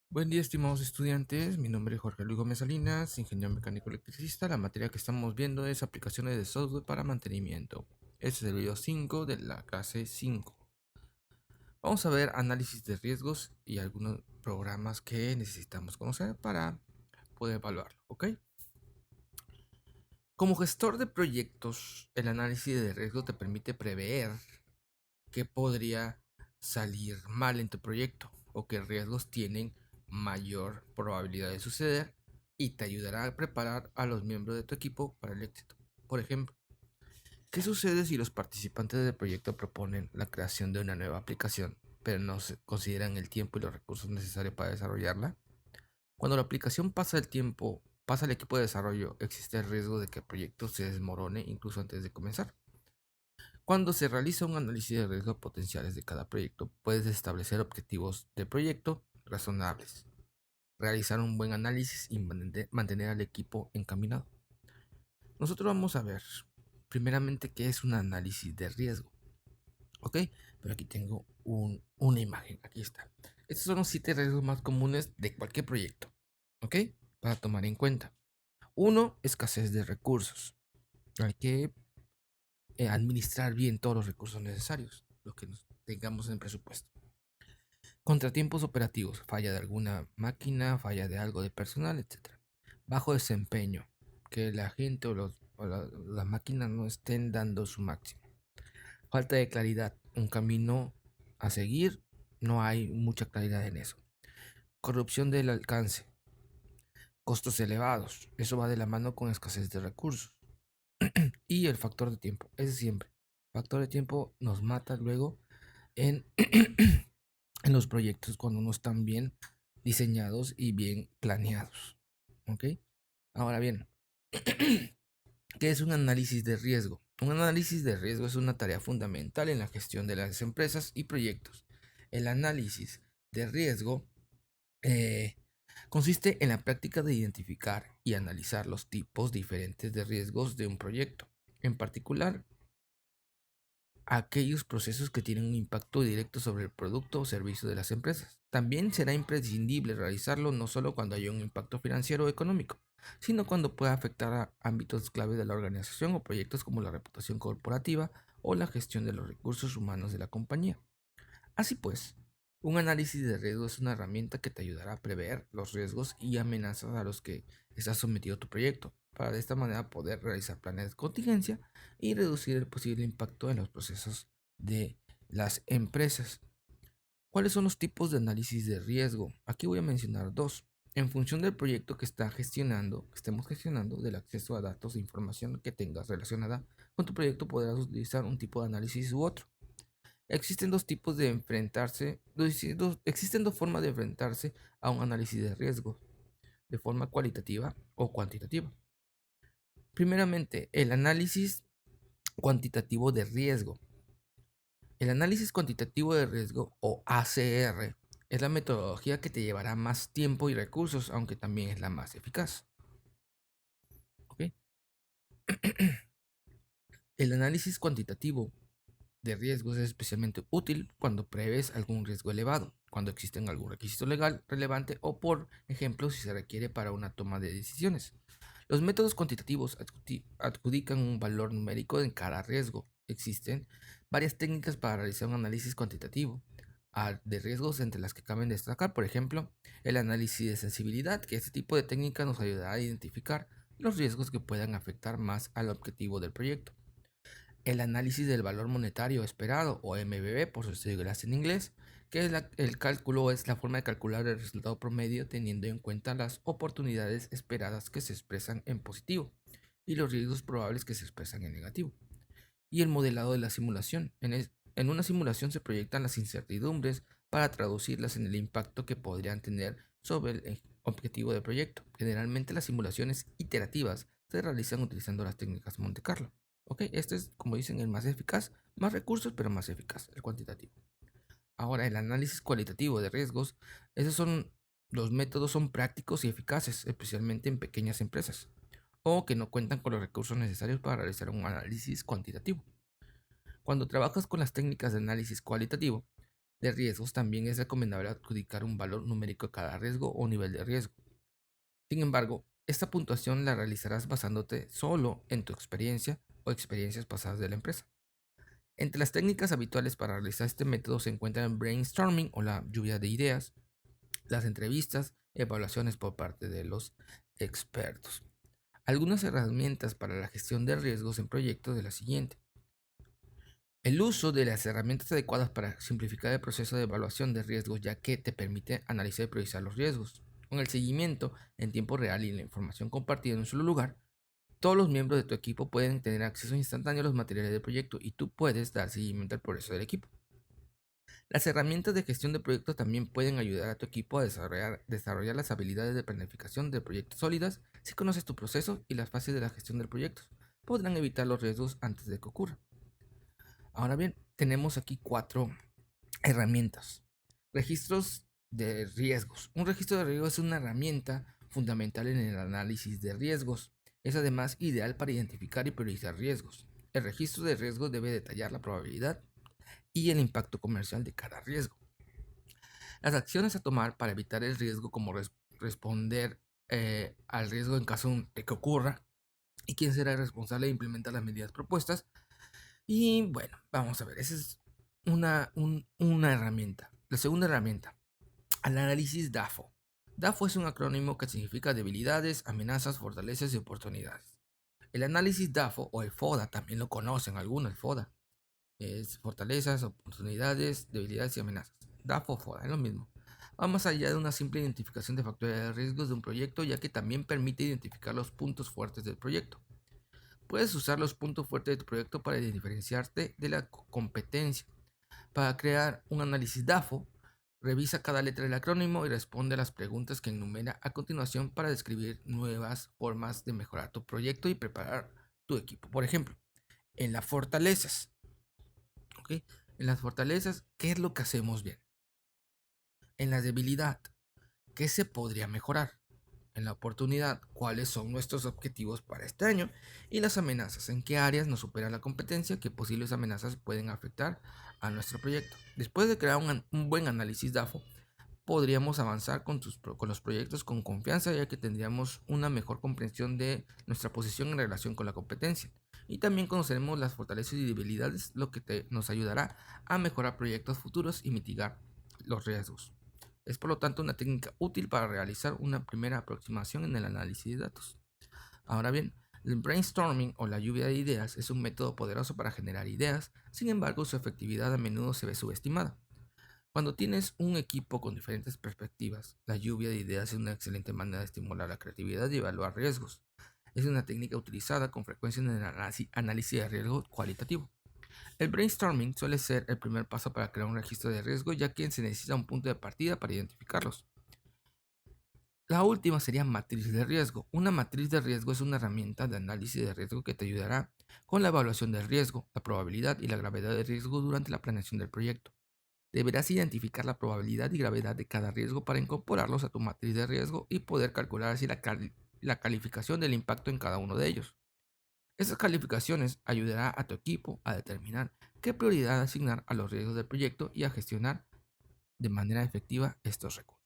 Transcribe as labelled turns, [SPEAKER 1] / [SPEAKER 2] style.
[SPEAKER 1] Buen día, estimados estudiantes. Mi nombre es Jorge Luis Gómez Salinas, ingeniero mecánico electricista. La materia que estamos viendo es aplicaciones de software para mantenimiento. Este es el video 5 de la clase 5. Vamos a ver análisis de riesgos y algunos programas que necesitamos conocer para poder evaluarlo, ¿ok? Como gestor de proyectos, el análisis de riesgo te permite prever qué podría salir mal en tu proyecto o qué riesgos tienen mayor probabilidad de suceder y te ayudará a preparar a los miembros de tu equipo para el éxito. Por ejemplo, ¿qué sucede si los participantes del proyecto proponen la creación de una nueva aplicación, pero no se consideran el tiempo y los recursos necesarios para desarrollarla? Cuando la aplicación pasa el tiempo, pasa al equipo de desarrollo, existe el riesgo de que el proyecto se desmorone incluso antes de comenzar. Cuando se realiza un análisis de riesgos potenciales de cada proyecto, puedes establecer objetivos de proyecto razonables, realizar un buen análisis y mantener al equipo encaminado. Nosotros vamos a ver primeramente qué es un análisis de riesgo, ¿ok? Pero aquí tengo una imagen, aquí está. Estos son los 7 riesgos más comunes de cualquier proyecto, ¿ok? Para tomar en cuenta. Uno, escasez de recursos. Hay que administrar bien todos los recursos necesarios, los que nos tengamos en el presupuesto. Contratiempos operativos, falla de alguna máquina, falla de algo de personal, etc. Bajo desempeño, que la gente las máquinas no estén dando su máximo. Falta de claridad, un camino a seguir, no hay mucha claridad en eso. Corrupción del alcance, costos elevados, eso va de la mano con escasez de recursos. Y el factor de tiempo, ese siempre. El factor de tiempo nos mata luego en, en los proyectos cuando no están bien diseñados y bien planeados. ¿Ok? Ahora bien, ¿qué es un análisis de riesgo? Un análisis de riesgo es una tarea fundamental en la gestión de las empresas y proyectos. El análisis de riesgo eh, consiste en la práctica de identificar y analizar los tipos diferentes de riesgos de un proyecto. En particular, aquellos procesos que tienen un impacto directo sobre el producto o servicio de las empresas. También será imprescindible realizarlo no solo cuando haya un impacto financiero o económico, sino cuando pueda afectar a ámbitos clave de la organización o proyectos como la reputación corporativa o la gestión de los recursos humanos de la compañía. Así pues, un análisis de riesgo es una herramienta que te ayudará a prever los riesgos y amenazas a los que está sometido tu proyecto, para de esta manera poder realizar planes de contingencia y reducir el posible impacto en los procesos de las empresas. ¿Cuáles son los tipos de análisis de riesgo? Aquí voy a mencionar dos. En función del proyecto que estemos gestionando, del acceso a datos e información que tengas relacionada con tu proyecto, podrás utilizar un tipo de análisis u otro. Existen dos tipos de enfrentarse, existen dos formas de enfrentarse a un análisis de riesgo, de forma cualitativa o cuantitativa. Primeramente, el análisis cuantitativo de riesgo. El análisis cuantitativo de riesgo o ACR es la metodología que te llevará más tiempo y recursos, aunque también es la más eficaz. ¿Ok? El análisis cuantitativo de riesgos es especialmente útil cuando prevés algún riesgo elevado, cuando existe algún requisito legal relevante o, por ejemplo, si se requiere para una toma de decisiones. Los métodos cuantitativos adjudican un valor numérico en cada riesgo. Existen varias técnicas para realizar un análisis cuantitativo de riesgos, entre las que caben destacar, por ejemplo, el análisis de sensibilidad, que este tipo de técnica nos ayudará a identificar los riesgos que puedan afectar más al objetivo del proyecto. El análisis del valor monetario esperado, o MBB por sus siglas en inglés, que es el cálculo es la forma de calcular el resultado promedio teniendo en cuenta las oportunidades esperadas que se expresan en positivo y los riesgos probables que se expresan en negativo. Y el modelado de la simulación. En una simulación se proyectan las incertidumbres para traducirlas en el impacto que podrían tener sobre el objetivo del proyecto. Generalmente las simulaciones iterativas se realizan utilizando las técnicas Monte Carlo. Ok, este es, como dicen, el más eficaz, más recursos, pero más eficaz, el cuantitativo. Ahora, el análisis cualitativo de riesgos, esos son, los métodos son prácticos y eficaces, especialmente en pequeñas empresas, o que no cuentan con los recursos necesarios para realizar un análisis cuantitativo. Cuando trabajas con las técnicas de análisis cualitativo, de riesgos, también es recomendable adjudicar un valor numérico a cada riesgo o nivel de riesgo. Sin embargo, esta puntuación la realizarás basándote solo en tu experiencia o experiencias pasadas de la empresa. Entre las técnicas habituales para realizar este método se encuentran el brainstorming o la lluvia de ideas, las entrevistas, evaluaciones por parte de los expertos. Algunas herramientas para la gestión de riesgos en proyectos de la siguiente. El uso de las herramientas adecuadas para simplificar el proceso de evaluación de riesgos, ya que te permite analizar y priorizar los riesgos. Con el seguimiento en tiempo real y la información compartida en un solo lugar, todos los miembros de tu equipo pueden tener acceso instantáneo a los materiales del proyecto y tú puedes dar seguimiento al progreso del equipo. Las herramientas de gestión de proyectos también pueden ayudar a tu equipo a desarrollar las habilidades de planificación de proyectos sólidas. Si conoces tu proceso y las fases de la gestión de proyectos, podrán evitar los riesgos antes de que ocurran. Ahora bien, tenemos aquí 4 herramientas. Registros de riesgos. Un registro de riesgos es una herramienta fundamental en el análisis de riesgos. Es además ideal para identificar y priorizar riesgos. El registro de riesgos debe detallar la probabilidad y el impacto comercial de cada riesgo. Las acciones a tomar para evitar el riesgo, como responder al riesgo en caso de que ocurra, y quién será el responsable de implementar las medidas propuestas. Y bueno, vamos a ver, esa es una herramienta. La segunda herramienta, el análisis DAFO. DAFO es un acrónimo que significa debilidades, amenazas, fortalezas y oportunidades. El análisis DAFO, o el FODA, también lo conocen algunos, el FODA, es fortalezas, oportunidades, debilidades y amenazas. DAFO o FODA, es lo mismo. Va más allá de una simple identificación de factores de riesgos de un proyecto, ya que también permite identificar los puntos fuertes del proyecto. Puedes usar los puntos fuertes de tu proyecto para diferenciarte de la competencia. Para crear un análisis DAFO, revisa cada letra del acrónimo y responde a las preguntas que enumera a continuación para describir nuevas formas de mejorar tu proyecto y preparar tu equipo. Por ejemplo, en las fortalezas. ¿Ok? En las fortalezas, ¿qué es lo que hacemos bien? En la debilidad, ¿qué se podría mejorar? En la oportunidad, cuáles son nuestros objetivos para este año, y las amenazas, en qué áreas nos supera la competencia, qué posibles amenazas pueden afectar a nuestro proyecto. Después de crear un buen análisis DAFO, podríamos avanzar con los proyectos con confianza, ya que tendríamos una mejor comprensión de nuestra posición en relación con la competencia. Y también conoceremos las fortalezas y debilidades, lo que nos ayudará a mejorar proyectos futuros y mitigar los riesgos. Es por lo tanto una técnica útil para realizar una primera aproximación en el análisis de datos. Ahora bien, el brainstorming o la lluvia de ideas es un método poderoso para generar ideas, sin embargo su efectividad a menudo se ve subestimada. Cuando tienes un equipo con diferentes perspectivas, la lluvia de ideas es una excelente manera de estimular la creatividad y evaluar riesgos. Es una técnica utilizada con frecuencia en el análisis de riesgo cualitativo. El brainstorming suele ser el primer paso para crear un registro de riesgo, ya que se necesita un punto de partida para identificarlos. La última sería matriz de riesgo. Una matriz de riesgo es una herramienta de análisis de riesgo que te ayudará con la evaluación del riesgo, la probabilidad y la gravedad del riesgo durante la planeación del proyecto. Deberás identificar la probabilidad y gravedad de cada riesgo para incorporarlos a tu matriz de riesgo y poder calcular así la calificación del impacto en cada uno de ellos. Estas calificaciones ayudará a tu equipo a determinar qué prioridad asignar a los riesgos del proyecto y a gestionar de manera efectiva estos recursos.